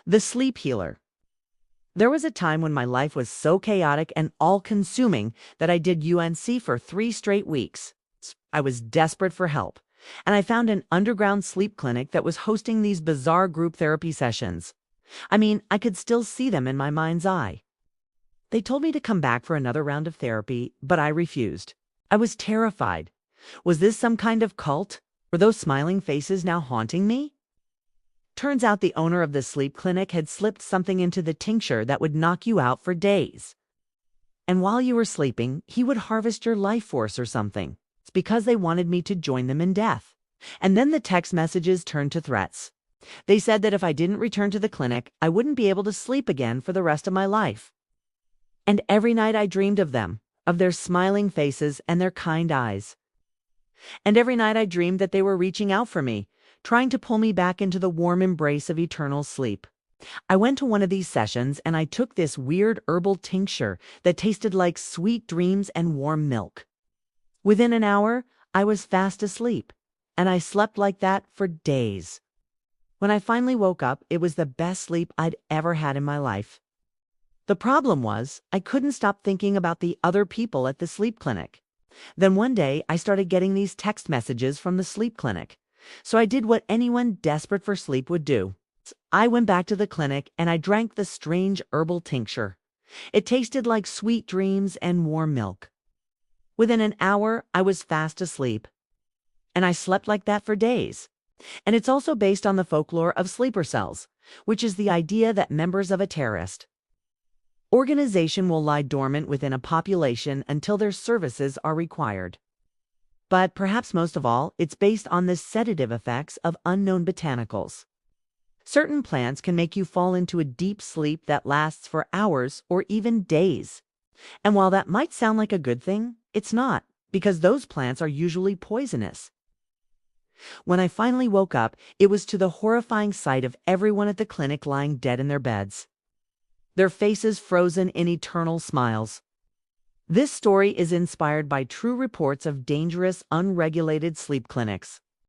The sleep healer. There was a time when my life was so chaotic and all-consuming that I did UNC for 3 straight weeks. I was desperate for help, and I found an underground sleep clinic that was hosting these bizarre group therapy sessions. I mean, I could still see them in my mind's eye. They told me to come back for another round of therapy, but I refused. I was terrified. Was this some kind of cult? Were those smiling faces now haunting me? Turns out the owner of the sleep clinic had slipped something into the tincture that would knock you out for days. And while you were sleeping, he would harvest your life force or something. It's because they wanted me to join them in death. And then the text messages turned to threats. They said that if I didn't return to the clinic, I wouldn't be able to sleep again for the rest of my life. And every night I dreamed of them, of their smiling faces and their kind eyes. And every night I dreamed that they were reaching out for me, trying to pull me back into the warm embrace of eternal sleep. I went to one of these sessions and I took this weird herbal tincture that tasted like sweet dreams and warm milk. Within an hour, I was fast asleep, and I slept like that for days. When I finally woke up, it was the best sleep I'd ever had in my life. The problem was, I couldn't stop thinking about the other people at the sleep clinic. Then one day, I started getting these text messages from the sleep clinic. So I did what anyone desperate for sleep would do. I went back to the clinic and I drank the strange herbal tincture. It tasted like sweet dreams and warm milk. Within an hour, I was fast asleep. And I slept like that for days. And it's also based on the folklore of sleeper cells, which is the idea that members of a terrorist organization will lie dormant within a population until their services are required. But perhaps most of all, it's based on the sedative effects of unknown botanicals. Certain plants can make you fall into a deep sleep that lasts for hours or even days. And while that might sound like a good thing, it's not, because those plants are usually poisonous. When I finally woke up, it was to the horrifying sight of everyone at the clinic lying dead in their beds, their faces frozen in eternal smiles. This story is inspired by true reports of dangerous, unregulated sleep clinics.